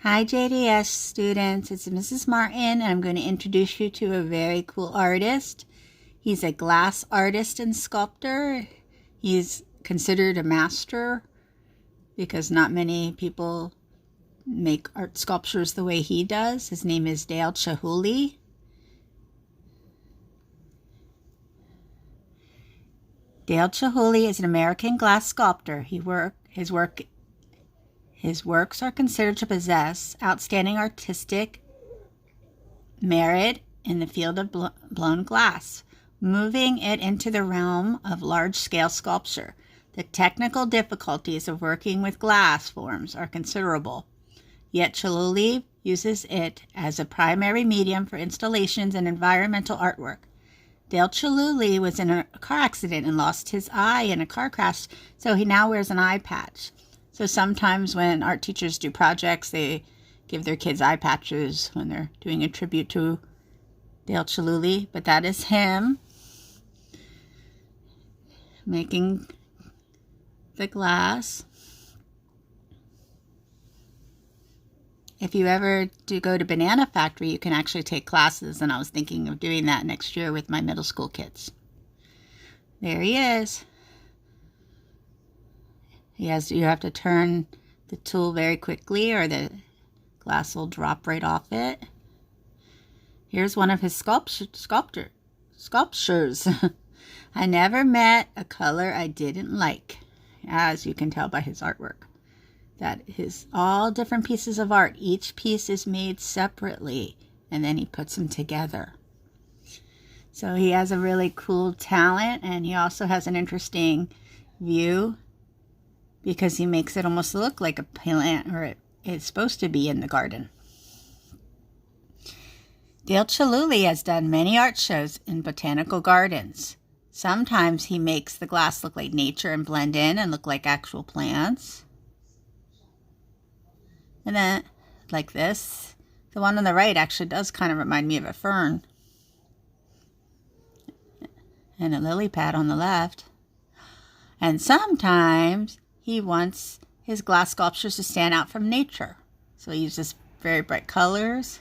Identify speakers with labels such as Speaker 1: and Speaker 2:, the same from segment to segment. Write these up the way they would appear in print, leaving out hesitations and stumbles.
Speaker 1: Hi JDS students, it's Mrs. Martin and I'm going to introduce you to a very cool artist. He's a glass artist and sculptor. He's considered a master because not many people make art sculptures the way he does. His name is Dale Chihuly. Dale Chihuly is an American glass sculptor. His works are considered to possess outstanding artistic merit in the field of blown glass, moving it into the realm of large-scale sculpture. The technical difficulties of working with glass forms are considerable, yet Chihuly uses it as a primary medium for installations and environmental artwork. Dale Chihuly was in a car accident and lost his eye in a car crash, so he now wears an eye patch. So sometimes when art teachers do projects, they give their kids eye patches when they're doing a tribute to Dale Chihuly. But that is him making the glass. If you ever do go to Banana Factory, you can actually take classes, and I was thinking of doing that next year with my middle school kids. There he is. You have to turn the tool very quickly or the glass will drop right off it. Here's one of his sculptures. I never met a color I didn't like, as you can tell by his artwork. That is all different pieces of art. Each piece is made separately, and then he puts them together. So he has a really cool talent, and he also has an interesting view because he makes it almost look like a plant, or it's supposed to be in the garden. Dale Chihuly has done many art shows in botanical gardens. Sometimes he makes the glass look like nature and blend in and look like actual plants. And then, like this, the one on the right actually does kind of remind me of a fern. And a lily pad on the left. And sometimes he wants his glass sculptures to stand out from nature. So he uses very bright colors.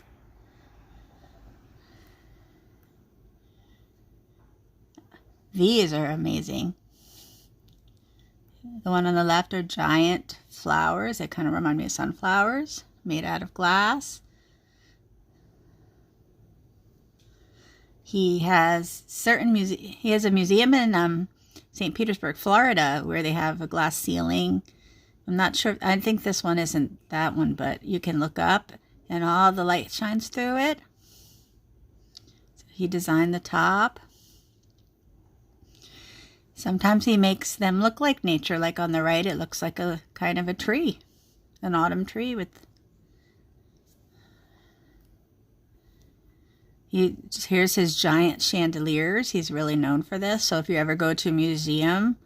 Speaker 1: These are amazing. The one on the left are giant flowers. They kind of remind me of sunflowers made out of glass. He has a museum in St. Petersburg, Florida, where they have a glass ceiling. I'm not sure. I think this one isn't that one, but you can look up and all the light shines through it. So he designed the top. Sometimes he makes them look like nature, like on the right, it looks like a kind of a tree, an autumn tree with. Here's his giant chandeliers. He's really known for this. So if you ever go to a museum,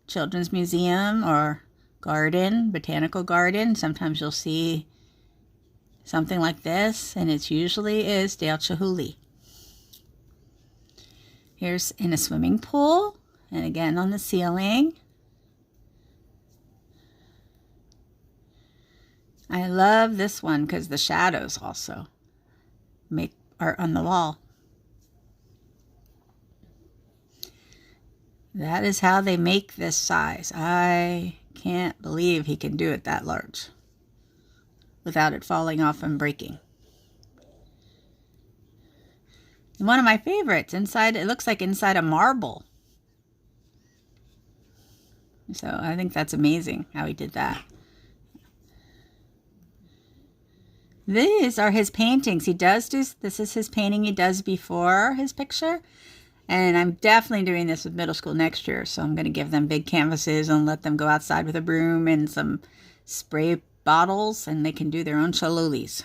Speaker 1: children's museum or garden, botanical garden, sometimes you'll see something like this, and it usually is Dale Chihuly. Here's in a swimming pool, and again on the ceiling. I love this one because the shadows also make art on the wall. That is how they make this size. I can't believe he can do it that large without it falling off and breaking. And one of my favorites, inside, it looks like inside a marble. So I think that's amazing how he did that. These are his paintings. This is his painting he does before his picture. And I'm definitely doing this with middle school next year. So I'm going to give them big canvases and let them go outside with a broom and some spray bottles, and they can do their own Chihulys.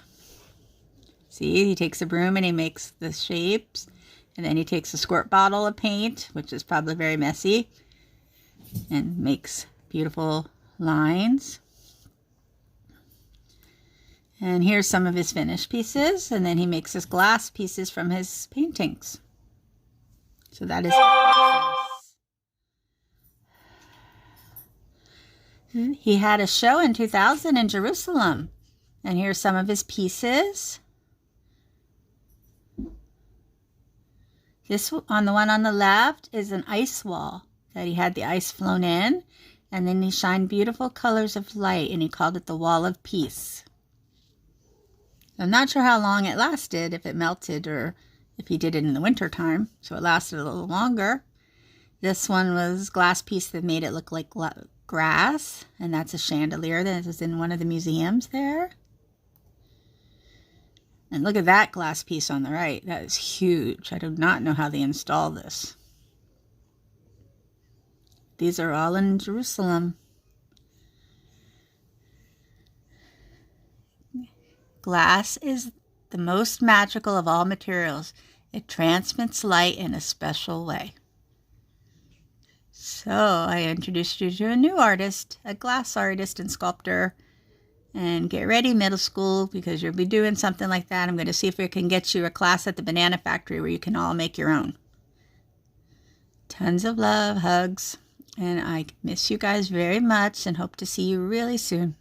Speaker 1: See, he takes a broom and he makes the shapes. And then he takes a squirt bottle of paint, which is probably very messy, and makes beautiful lines. And here's some of his finished pieces, and then he makes his glass pieces from his paintings. So that is his process. He had a show in 2000 in Jerusalem, And here's some of his pieces. This, on the one on the left, is an ice wall that he had the ice flown in, and then he shined beautiful colors of light, and he called it the Wall of Peace. I'm not sure how long it lasted, if it melted or if he did it in the winter time, so it lasted a little longer. This one was a glass piece that made it look like grass, and that's a chandelier that is in one of the museums there. And look at that glass piece on the right. That is huge. I do not know how they install this. These are all in Jerusalem. Glass is the most magical of all materials. It transmits light in a special way. So I introduced you to a new artist, a glass artist and sculptor. And get ready, middle school, because you'll be doing something like that. I'm going to see if we can get you a class at the Banana Factory where you can all make your own. Tons of love, hugs, and I miss you guys very much and hope to see you really soon.